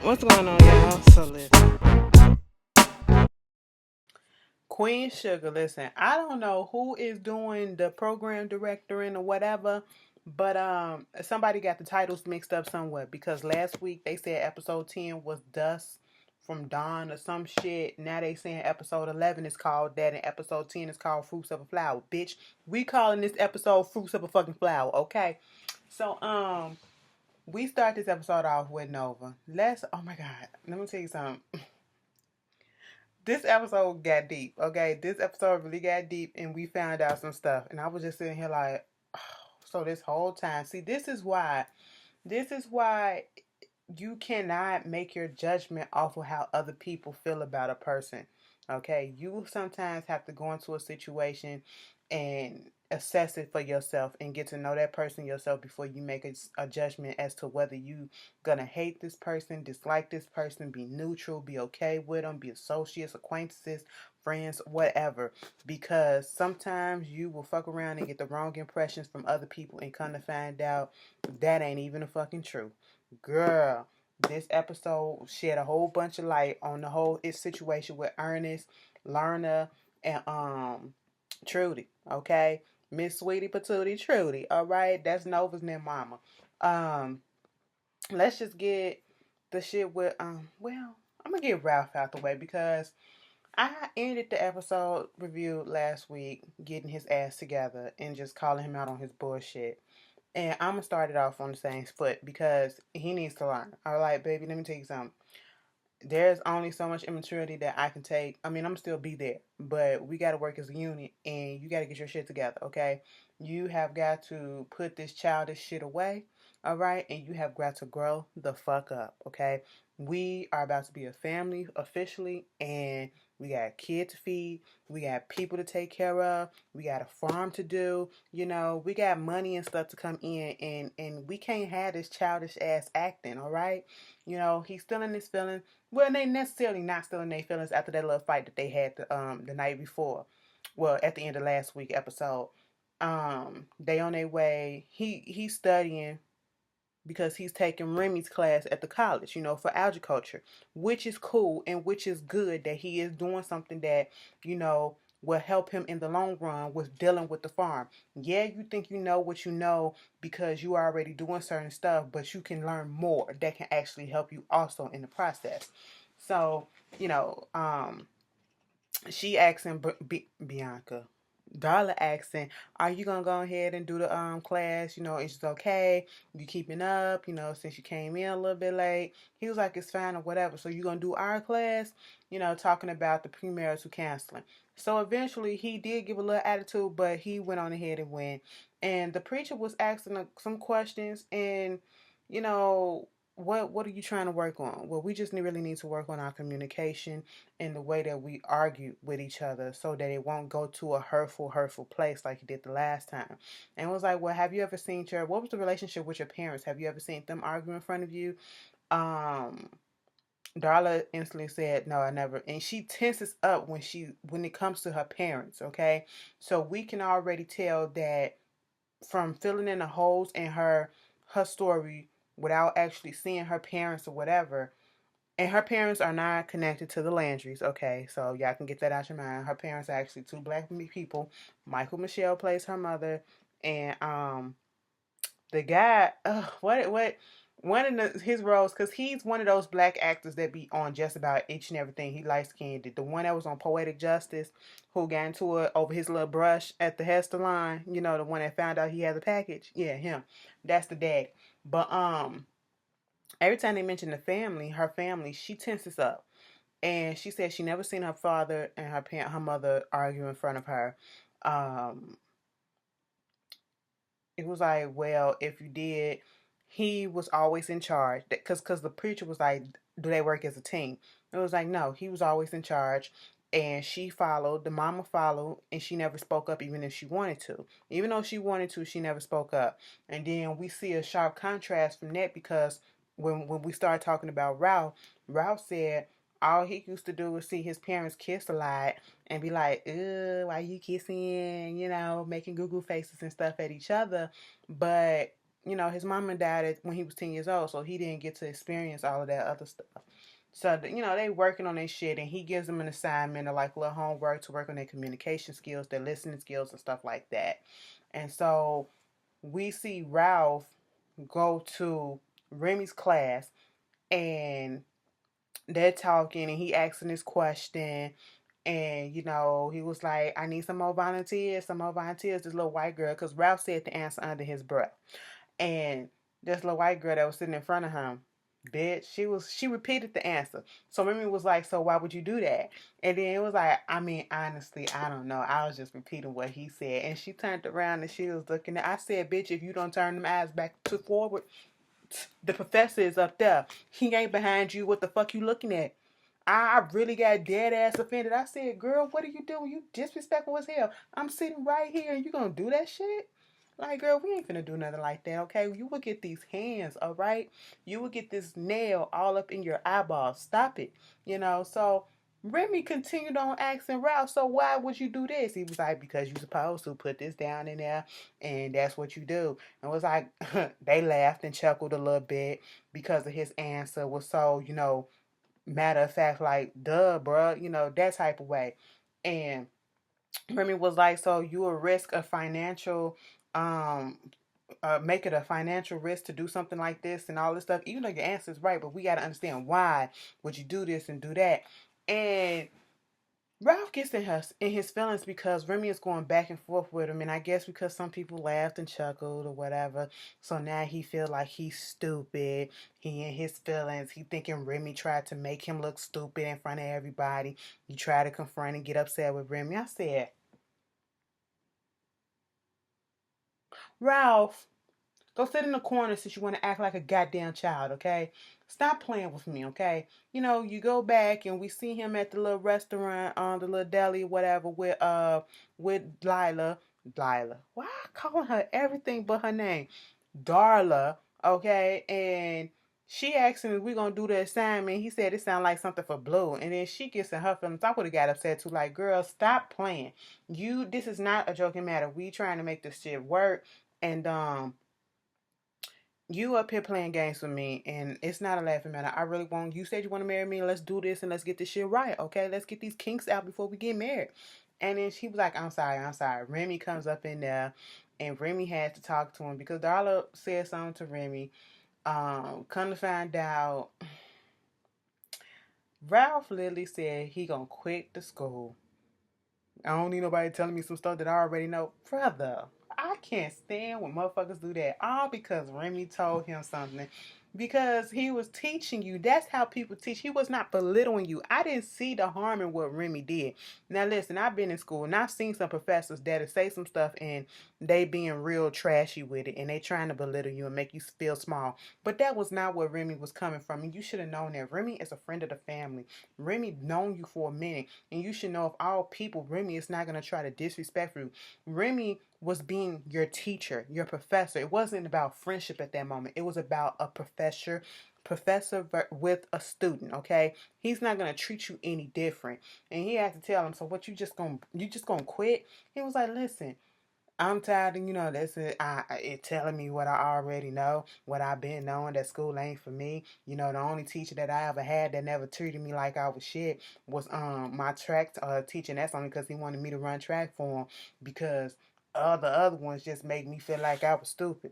What's going on, y'all? So listen, Queen Sugar. Listen, I don't know who is doing the program directoring or whatever, but somebody got the titles mixed up somewhere because last week they said episode 10 was Dust from Dawn or some shit. Now they saying episode 11 is called that and episode 10 is called Fruits of a Flower. Bitch, we calling this episode Fruits of a fucking Flower, okay? So we start this episode off with Nova. Oh my god, let me tell you something. This episode got deep, okay? This episode really got deep and we found out some stuff. And I was just sitting here like, oh, so this whole time. See, this is why you cannot make your judgment off of how other people feel about a person. Okay? You sometimes have to go into a situation and assess it for yourself and get to know that person yourself before you make a judgment as to whether you gonna hate this person, dislike this person, be neutral, be okay with them, be associates, acquaintances, friends, whatever. Because sometimes you will fuck around and get the wrong impressions from other people and come to find out that ain't even a fucking truth. Girl, this episode shed a whole bunch of light on the whole situation with Ernest, Lerna, and Trudy. Okay, Miss Sweetie Patootie Trudy. All right, that's Nova's new mama. Um, let's just get the shit with Well, I'm gonna get Ralph out the way because I ended the episode review last week getting his ass together and just calling him out on his bullshit. And I'm gonna start it off on the same foot because he needs to learn. All right, baby, let me tell you something. There's only so much immaturity that I can take. I mean, I'm still be there, but we got to work as a unit and you got to get your shit together, okay? You have got to put this childish shit away, all right? And you have got to grow the fuck up, okay? We are about to be a family officially, and we got a kid to feed, we got people to take care of, we got a farm to do, we got money and stuff to come in, and we can't have this childish ass acting, all right? He's still in his feelings. Well, they necessarily not still in their feelings after that little fight that they had the night before. Well, at the end of last week episode. They on their way. He's studying because he's taking Remy's class at the college, for agriculture, which is cool and which is good that he is doing something that, will help him in the long run with dealing with the farm. Yeah, you think you know what you know because you are already doing certain stuff, but you can learn more that can actually help you also in the process. So, you know, um, she asking Bianca, Darla asking, "Are you gonna go ahead and do the class? It's okay. You keeping up? Since you came in a little bit late." He was like, "It's fine or whatever." So you gonna do our class? Talking about the premarital counseling. So eventually he did give a little attitude, but he went on ahead and went. And the preacher was asking some questions, and you know. What are you trying to work on? Well, we just really need to work on our communication in the way that we argue with each other so that it won't go to a hurtful place like you did the last time. And it was like, well, have you ever seen what was the relationship with your parents? Have you ever seen them argue in front of you? Um, Darla instantly said, no, I never. And she tenses up when it comes to her parents, okay? So we can already tell that from filling in the holes in her story without actually seeing her parents or whatever, and her parents are not connected to the Landrys, okay? So y'all can get that out your mind. Her parents are actually two black people. Michael Michelle plays her mother, and the guy, what one of his roles, because he's one of those black actors that be on just about each and everything. He likes candy. The one that was on Poetic Justice, who got into it over his little brush at the hair salon. The one that found out he has a package. Yeah, him. That's the dad. But every time they mention her family, she tenses up. And she said she never seen her father and her mother argue in front of her. Um, it was like, well, if you did, he was always in charge. Because the preacher was like, do they work as a team? It was like, no, he was always in charge. And she followed, the mama followed, and she never spoke up even if she wanted to. Even though she wanted to, she never spoke up. And then we see a sharp contrast from that because when we started talking about Ralph said all he used to do was see his parents kiss a lot and be like, why you kissing? Making goo goo faces and stuff at each other. But his mama died when he was 10 years old, so he didn't get to experience all of that other stuff. So, they working on their shit, and he gives them an assignment or like little homework to work on their communication skills, their listening skills, and stuff like that. And so we see Ralph go to Remy's class, and they're talking, and he asking this question, and he was like, I need some more volunteers, this little white girl, because Ralph said the answer under his breath. And this little white girl that was sitting in front of him, bitch, she repeated the answer. So Remy was like, so why would you do that? And then it was like, I mean, honestly, I don't know. I was just repeating what he said. And she turned around and she was looking at, I said, bitch, if you don't turn them eyes back to forward, the professor is up there. He ain't behind you. What the fuck you looking at? I really got dead ass offended. I said, girl, what are you doing? You disrespectful as hell. I'm sitting right here and you gonna do that shit? Like, girl, we ain't finna do nothing like that, okay? You will get these hands, all right? You will get this nail all up in your eyeball. Stop it. So Remy continued on asking Ralph, so why would you do this? He was like, because you're supposed to put this down in there, and that's what you do. And it was like, they laughed and chuckled a little bit because of his answer was so, matter of fact, like, duh, bruh, that type of way. And Remy was like, so you will risk a financial, um, make it a financial risk to do something like this and all this stuff, even though your answer is right, but we got to understand why would you do this and do that. And Ralph gets in his feelings because Remy is going back and forth with him, and I guess because some people laughed and chuckled or whatever, so now he feels like he's stupid. He in his feelings. He thinking Remy tried to make him look stupid in front of everybody. He tried to confront and get upset with Remy. I said, Ralph, go sit in the corner since you want to act like a goddamn child, okay? Stop playing with me, okay? You go back and we see him at the little restaurant, the little deli, whatever, with Lila. Lila. Why I calling her everything but her name? Darla, okay? And she asked him if we gonna do the assignment. He said it sounded like something for Blue. And then she gets in her feelings. I would have got upset too. Like, girl, stop playing. This is not a joking matter. We trying to make this shit work. And you up here playing games with me, and it's not a laughing matter. I really want. You said you want to marry me. Let's do this and let's get this shit right, okay? Let's get these kinks out before we get married. And then she was like, I'm sorry. Remy comes up in there, and Remy has to talk to him because Darla said something to Remy. Come to find out, Ralph literally said he gonna quit the school. I don't need nobody telling me some stuff that I already know. Brother, I can't stand when motherfuckers do that. All because Remy told him something. Because he was teaching you. That's how people teach. He was not belittling you. I didn't see the harm in what Remy did. Now listen, I've been in school and I've seen some professors that say some stuff and they being real trashy with it and they trying to belittle you and make you feel small. But that was not where Remy was coming from. And you should have known that. Remy is a friend of the family. Remy known you for a minute. And you should know of all people, Remy is not going to try to disrespect you. Remy was being your teacher, your professor. It wasn't about friendship at that moment. It was about a professor with a student, okay? He's not going to treat you any different. And he had to tell him, so what, you just going to quit? He was like, listen, I'm tired of, that's it telling me what I already know, what I've been knowing, that school ain't for me. The only teacher that I ever had that never treated me like I was shit was my track teacher, and that's only because he wanted me to run track for him because all the other ones just made me feel like I was stupid.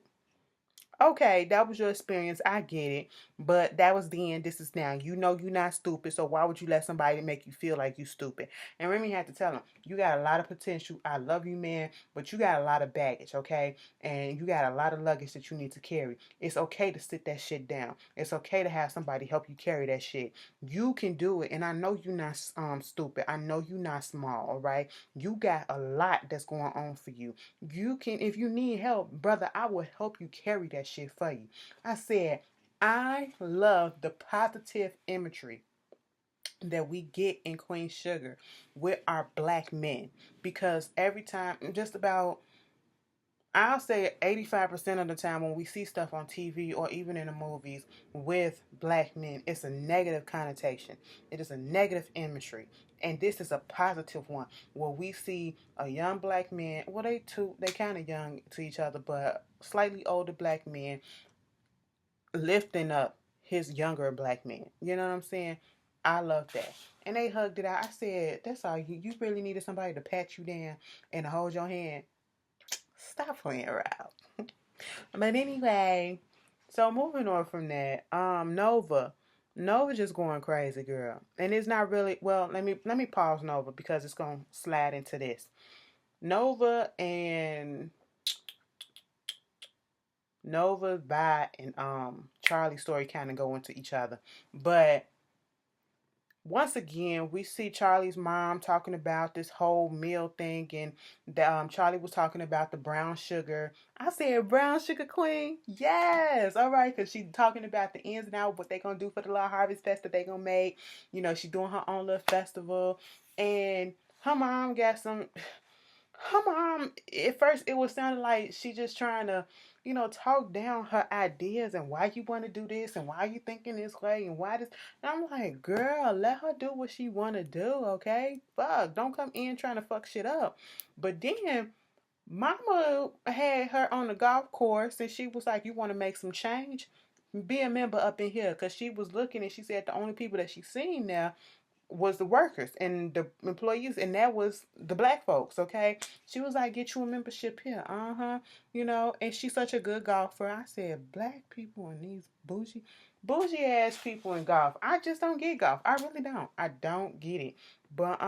Okay, that was your experience. I get it. But that was then. This is now. You know you're not stupid, so why would you let somebody make you feel like you stupid? And Remy had to tell him, you got a lot of potential. I love you, man, but you got a lot of baggage, okay? And you got a lot of luggage that you need to carry. It's okay to sit that shit down. It's okay to have somebody help you carry that shit. You can do it, and I know you're not stupid. I know you're not small, all right? You got a lot that's going on for you. You can, if you need help, brother, I will help you carry that shit for you. I said, I love the positive imagery that we get in Queen Sugar with our black men because every time, just about, I'll say 85% of the time when we see stuff on TV or even in the movies with black men, it's a negative connotation. It is a negative imagery. And this is a positive one where we see a young black man. Well, they kind of young to each other, but slightly older black men lifting up his younger black men. You know what I'm saying? I love that. And they hugged it out. I said, that's all you really needed somebody to pat you down and to hold your hand. Stop playing around. But anyway, so moving on from that, Nova. Nova just going crazy, girl. And it's not really well, let me pause Nova because it's gonna slide into this. Nova and Nova, Vi, and Charlie's story kind of go into each other. But once again, we see Charlie's mom talking about this whole meal thing, and Charlie was talking about the brown sugar. I said, brown sugar queen? Yes. All right, because she's talking about the ins and outs, what they going to do for the little harvest fest that they going to make. You know, she's doing her own little festival. And her mom got some her mom, at first it was sounding like she just trying to, talk down her ideas and why you want to do this and why you thinking this way and why this. And I'm like, girl, let her do what she want to do, okay? Fuck, don't come in trying to fuck shit up. But then Mama had her on the golf course and she was like, you want to make some change? Be a member up in here, because she was looking and she said the only people that she seen now was the workers and the employees, and that was the black folks. Okay, she was like, get you a membership here. And she's such a good golfer. I said, black people and these bougie ass people in golf. I just don't get golf. I really don't. I don't get it. But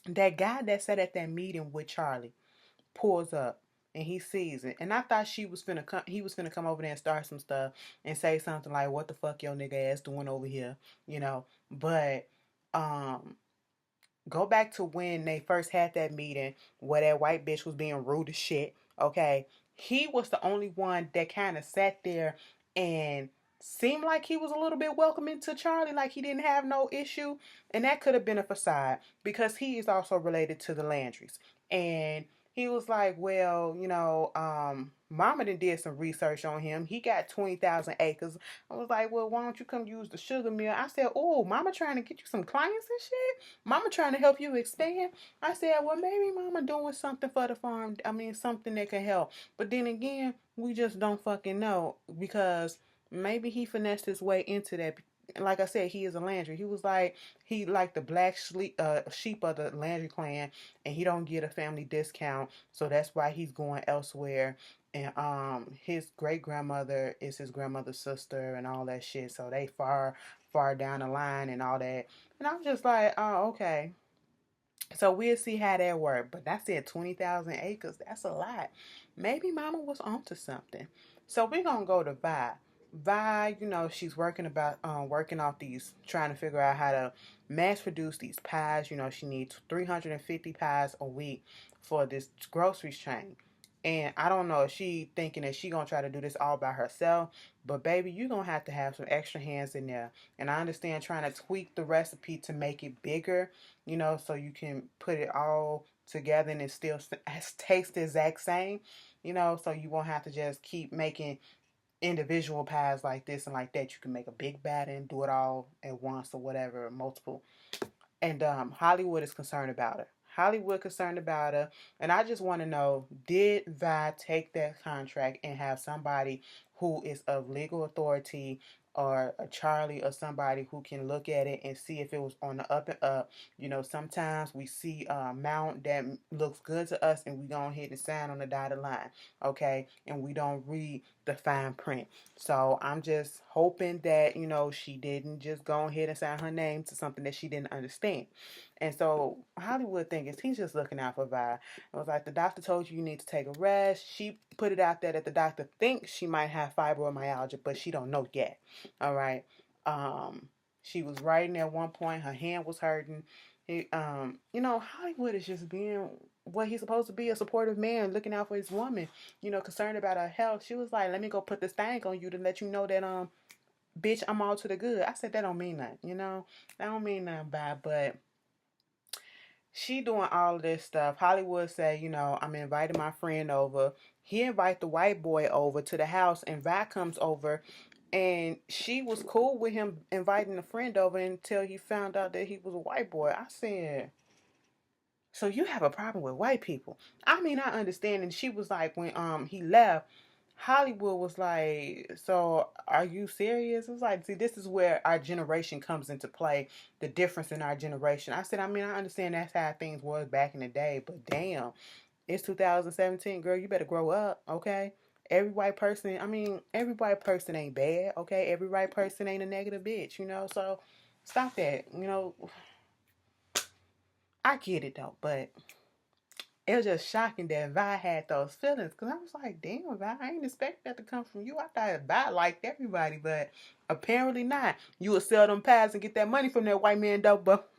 that guy that sat at that meeting with Charlie pulls up and he sees it. And I thought he was finna come over there and start some stuff and say something like, what the fuck your nigga ass doing over here, But um go back to when they first had that meeting where that white bitch was being rude as shit, okay? He was the only one that kind of sat there and seemed like he was a little bit welcoming to Charlie, like he didn't have no issue. And that could have been a facade because he is also related to the Landrys. And he was like, well, Mama did some research on him. He got 20,000 acres. I was like, well, why don't you come use the sugar mill? I said, oh, Mama trying to get you some clients and shit? Mama trying to help you expand? I said, well, maybe Mama doing something for the farm. I mean, something that can help. But then again, we just don't fucking know, because maybe he finessed his way into that. Like I said, he is a Landry. He like the black sheep of the Landry clan, and he don't get a family discount, so that's why he's going elsewhere. And his great grandmother is his grandmother's sister and all that shit, so they far down the line and all that. And I'm just like, oh, okay. So we'll see how that works. But I said 20,000 acres. That's a lot. Maybe Mama was onto something. So we're gonna go to Vi. Vi, she's working off these, trying to figure out how to mass produce these pies. She needs 350 pies a week for this grocery chain. And I don't know if she thinking that she gonna try to do this all by herself, but baby, you gonna have to have some extra hands in there. And I understand trying to tweak the recipe to make it bigger, so you can put it all together and it still tastes the exact same, so you won't have to just keep making individual pies like this and like that. You can make a big batter and do it all at once or whatever, multiple. And Hollywood is concerned about her. Hollywood concerned about her. And I just want to know, did Vi take that contract and have somebody who is of legal authority, or a Charlie or somebody who can look at it and see if it was on the up and up? Sometimes we see a amount that looks good to us and we go ahead and sign on the dotted line, okay? And we don't read the fine print. So I'm just hoping that, she didn't just go ahead and sign her name to something that she didn't understand. And so Hollywood thinks he's just looking out for Vi. It was like, the doctor told you need to take a rest. She put it out there that the doctor thinks she might have fibromyalgia, but she don't know yet. All right. She was writing at one point. Her hand was hurting. Hollywood is just being what he's supposed to be, a supportive man, looking out for his woman, concerned about her health. She was like, let me go put this thing on you to let you know that, bitch, I'm all to the good. I said, that don't mean nothing, That don't mean nothing bad, but she doing all of this stuff. Hollywood say, I'm inviting my friend over. He invite the white boy over to the house, and Vi comes over, and she was cool with him inviting a friend over until he found out that he was a white boy. I said, So you have a problem with white people. I mean, I understand. And she was like, when he left, Hollywood was like, so are you serious? It was like, see, this is where our generation comes into play, the difference in our generation. I said, I mean, I understand that's how things was back in the day, but damn, it's 2017, girl, you better grow up, okay? Every white person, I mean, every white person ain't bad, okay? Every white person ain't a negative bitch, you know? So stop that, you know? I get it though, but it was just shocking that Vi had those feelings because I was like, damn, Vi, I ain't expect that to come from you. I thought Vi liked everybody, but apparently not. You would sell them pies and get that money from that white man though, but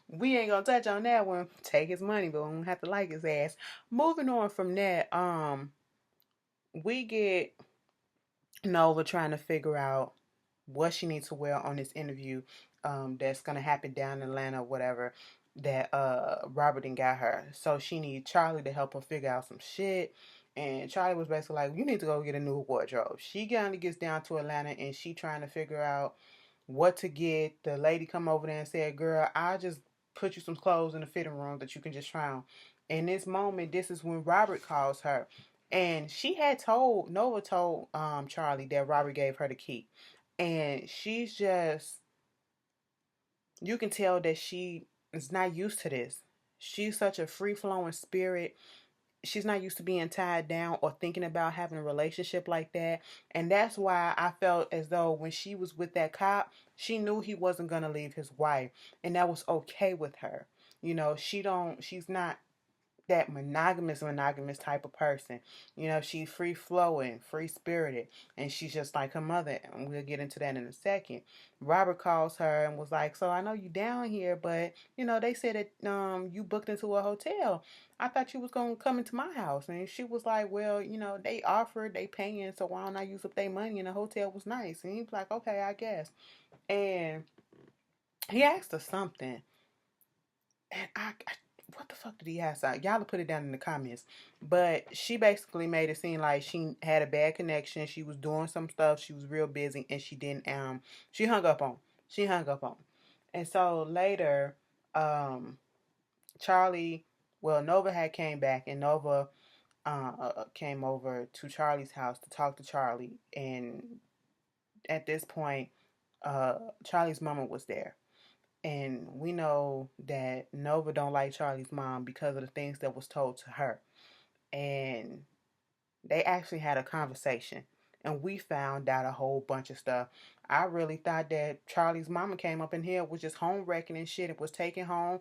we ain't gonna touch on that one. Take his money, but we don't have to like his ass. Moving on from that, we get Nova trying to figure out what she needs to wear on this interview that's gonna happen down in Atlanta or whatever that Robert and got her. So she needs Charlie to help her figure out some shit. And Charlie was basically like, you need to go get a new wardrobe. She kinda gets down to Atlanta and she trying to figure out what to get. The lady come over there and said, girl, I'll just put you some clothes in the fitting room that you can just try on. In this moment, this is when Robert calls her. And she had told, Nova told Charlie that Robert gave her the key. And she's just, you can tell that she is not used to this. She's such a free flowing spirit. She's not used to being tied down or thinking about having a relationship like that. And that's why I felt as though when she was with that cop, she knew he wasn't going to leave his wife. And that was okay with her. You know, she's not that monogamous type of person. You know, she's free flowing, free spirited, and she's just like her mother. And we'll get into that in a second. Robert calls her and was like, "So I know you down here, but you know they said that you booked into a hotel. I thought you was gonna come into my house." And she was like, "Well, you know they offered, they paying, so why don't I use up their money? And the hotel was nice." And he was like, "Okay, I guess." And he asked her something, and I what the fuck did he ask? Y'all will put it down in the comments. But she basically made it seem like she had a bad connection. She was doing some stuff. She was real busy, and she didn't. She hung up on. She hung up on. And so later, um, Charlie. Well, Nova had came back, and Nova came over to Charlie's house to talk to Charlie. And at this point, Charlie's mama was there. And we know that Nova don't like Charlie's mom because of the things that was told to her. And they actually had a conversation. And we found out a whole bunch of stuff. I really thought that Charlie's mama came up in here was just home wrecking and shit. It was taken home,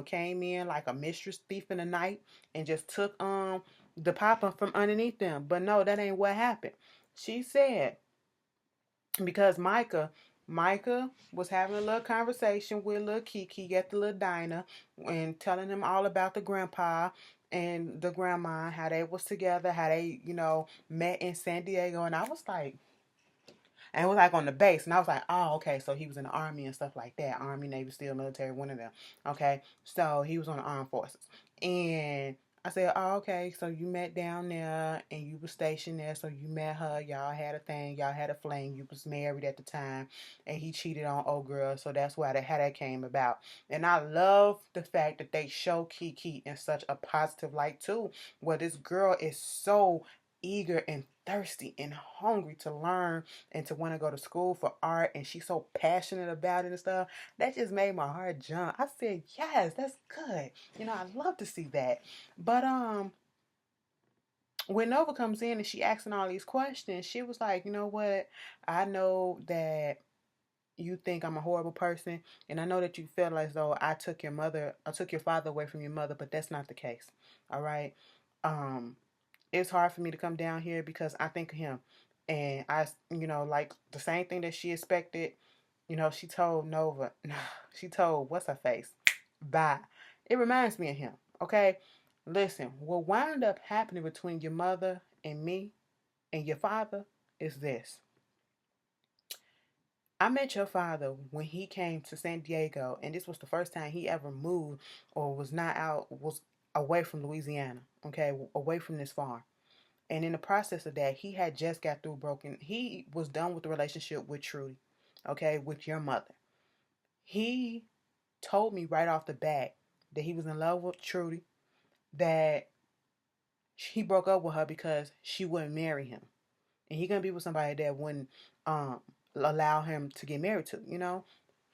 came in like a mistress thief in the night and just took the papa from underneath them. But no, that ain't what happened. She said because Micah was having a little conversation with little Kiki at the little diner and telling him all about the grandpa and the grandma, how they was together, how they, met in San Diego. And I was like, and it was like on the base. And I was like, oh, okay. So he was in the army and stuff like that. Army, Navy, SEAL, military, one of them. Okay. So he was on the armed forces. And I said, oh, okay. So you met down there and you were stationed there. So you met her. Y'all had a thing. Y'all had a fling. You was married at the time. And he cheated on old girl. So that's why how that came about. And I love the fact that they show Kiki in such a positive light too. Where this girl is so eager and thirsty and hungry to learn and to want to go to school for art, and she's so passionate about it and stuff. That just made my heart jump. I said, yes, that's good. I love to see that. But when Nova comes in and she asking all these questions, she was like, you know what? I know that you think I'm a horrible person, and I know that you feel as though I took your father away from your mother, but that's not the case. All right. Um, it's hard for me to come down here because I think of him. And I, like the same thing that she expected, she told Nova, she told, what's her face? Bye. It reminds me of him, okay? Listen, what wound up happening between your mother and me and your father is this. I met your father when he came to San Diego, and this was the first time he ever moved or was away from Louisiana, okay, away from this farm. And in the process of that, he had just got through broken. He was done with the relationship with Trudy, okay, with your mother. He told me right off the bat that he was in love with Trudy, that he broke up with her because she wouldn't marry him. And he gonna be with somebody that wouldn't um allow him to get married to, you know?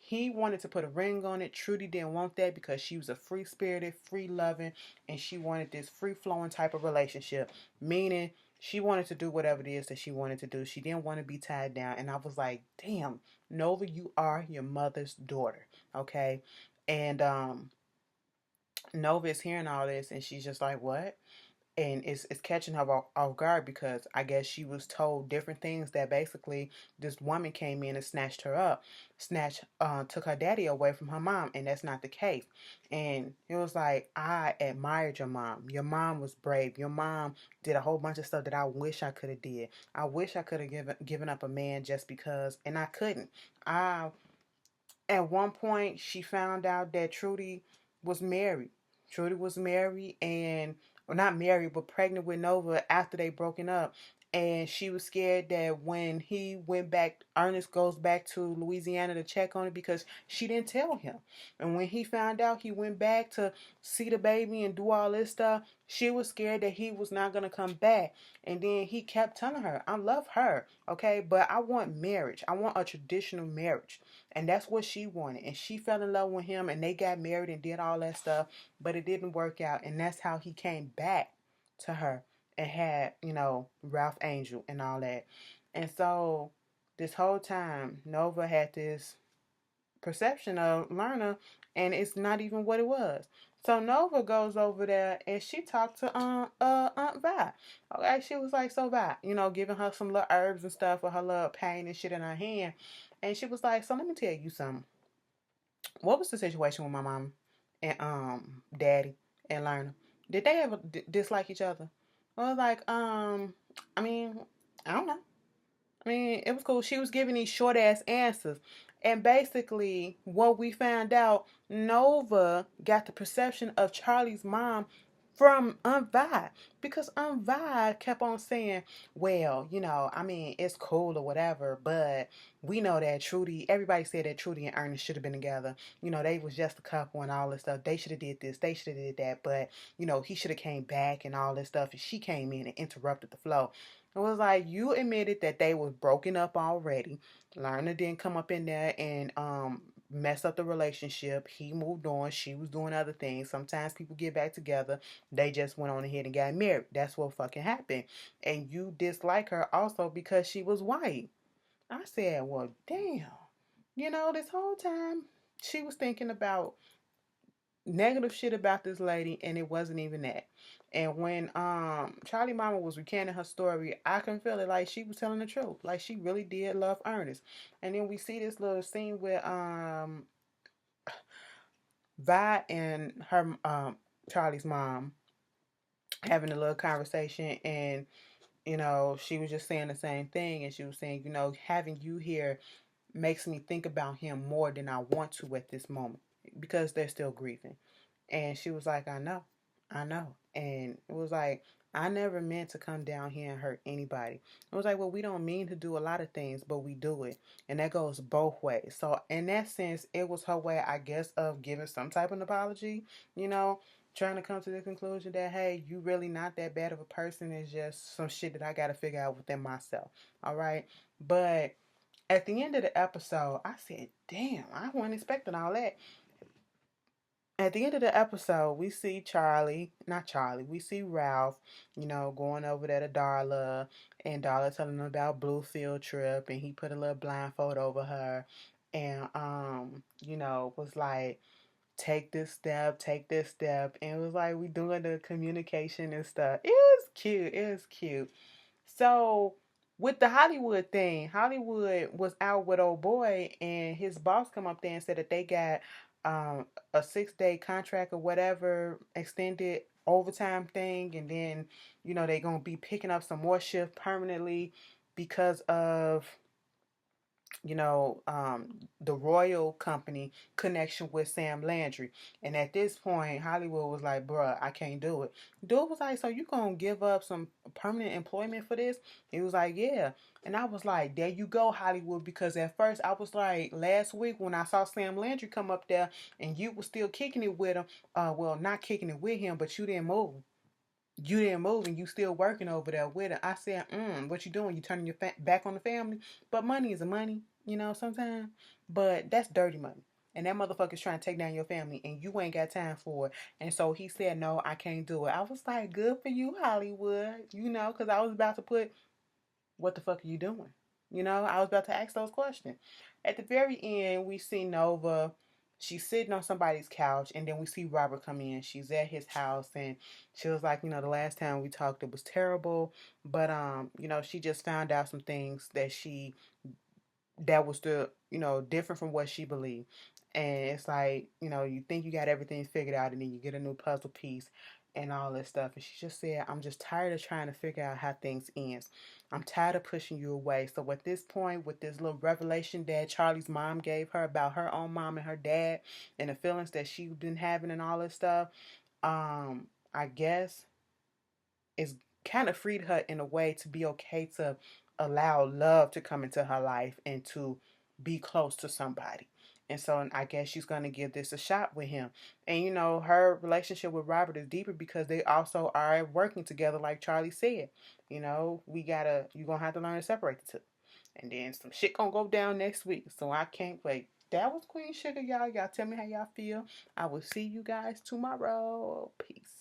He wanted to put a ring on it. Trudy didn't want that because she was a free spirited, free loving, and she wanted this free flowing type of relationship. Meaning she wanted to do whatever it is that she wanted to do. She didn't want to be tied down. And I was like, damn, Nova, you are your mother's daughter. Okay. And Nova is hearing all this and she's just like, what? And it's catching her off guard because I guess she was told different things that basically this woman came in and snatched her up, took her daddy away from her mom, and that's not the case. And it was like, I admired your mom. Your mom was brave. Your mom did a whole bunch of stuff that I wish I could have did. I wish I could have given up a man just because, and I couldn't. I At one point she found out that Trudy was married. Trudy was married and well, not married, but pregnant with Nova after they broken up. And she was scared that when he went back, Ernest goes back to Louisiana to check on it because she didn't tell him. And when he found out, he went back to see the baby and do all this stuff. She was scared that he was not going to come back. And then he kept telling her, I love her, okay, but I want marriage. I want a traditional marriage. And that's what she wanted. And she fell in love with him and they got married and did all that stuff, but it didn't work out. And that's how he came back to her and had, Ralph Angel and all that. And so this whole time, Nova had this perception of Lerna, and it's not even what it was. So Nova goes over there and she talked to Aunt Vi. Okay, she was like, so Vi, giving her some little herbs and stuff for her little pain and shit in her hand. And she was like, so let me tell you something. What was the situation with my mom and daddy and Lerna? Did they ever dislike each other? I was like, I mean, I don't know. I mean, it was cool. She was giving these short ass answers. And basically, what we found out, Nova got the perception of Charlie's mom from Aunt Vi. Because Aunt Vi kept on saying, well, I mean, it's cool or whatever, but we know that Trudy, everybody said that Trudy and Ernest should have been together. They was just a couple and all this stuff. They should have did this. They should have did that. But, he should have came back and all this stuff. And she came in and interrupted the flow. It was like you admitted that they was broken up already. Lerna didn't come up in there and mess up the relationship. He moved on. She was doing other things. Sometimes people get back together. They just went on ahead and got married. That's what fucking happened. And you dislike her also because she was white. I said, well, damn. This whole time she was thinking about negative shit about this lady and it wasn't even that. And when Charlie Mama was recanting her story, I can feel it like she was telling the truth. Like she really did love Ernest. And then we see this little scene where Vi and her Charlie's mom having a little conversation and she was just saying the same thing and she was saying, having you here makes me think about him more than I want to at this moment because they're still grieving. And she was like, I know. And it was like, I never meant to come down here and hurt anybody. It was like, well, we don't mean to do a lot of things, but we do it. And that goes both ways. So in that sense, it was her way, I guess, of giving some type of apology, trying to come to the conclusion that, hey, you really not that bad of a person. It's just some shit that I got to figure out within myself. All right. But at the end of the episode, I said, damn, I wasn't expecting all that. At the end of the episode, we see we see Ralph, going over there to Darla, and Darla telling him about Blue Field Trip, and he put a little blindfold over her, and, was like, take this step, and it was like, we doing the communication and stuff. It was cute. So, with the Hollywood thing, Hollywood was out with old boy, and his boss come up there and said that they got a 6-day contract or whatever extended overtime thing, and then they gonna be picking up some more shift permanently because of the Royal Company connection with Sam Landry. And at this point, Hollywood was like, bruh, I can't do it. Dude was like, so you gonna give up some permanent employment for this? He was like, yeah. And I was like, there you go, Hollywood. Because at first I was like, last week when I saw Sam Landry come up there and you were still kicking it with him, well, not kicking it with him, but you didn't move. You didn't move and you still working over there with it. I said, what you doing? You turning your back on the family? But money is a money, sometimes. But that's dirty money. And that motherfucker's trying to take down your family and you ain't got time for it. And so he said, no, I can't do it. I was like, good for you, Hollywood. Because I was about to put, what the fuck are you doing? I was about to ask those questions. At the very end, we see Nova. She's sitting on somebody's couch, and then we see Robert come in. She's at his house, and she was like, the last time we talked, it was terrible, but she just found out some things that was different from what she believed. And it's like, you think you got everything figured out and then you get a new puzzle piece and all this stuff. And she just said, I'm just tired of trying to figure out how things ends. I'm tired of pushing you away. So at this point, with this little revelation that Charlie's mom gave her about her own mom and her dad and the feelings that she's been having and all this stuff, I guess it's kind of freed her in a way to be okay to allow love to come into her life and to be close to somebody. And so I guess she's going to give this a shot with him. And her relationship with Robert is deeper because they also are working together, like Charlie said. You're going to have to learn to separate the two. And then some shit going to go down next week. So I can't wait. That was Queen Sugar, y'all. Y'all tell me how y'all feel. I will see you guys tomorrow. Peace.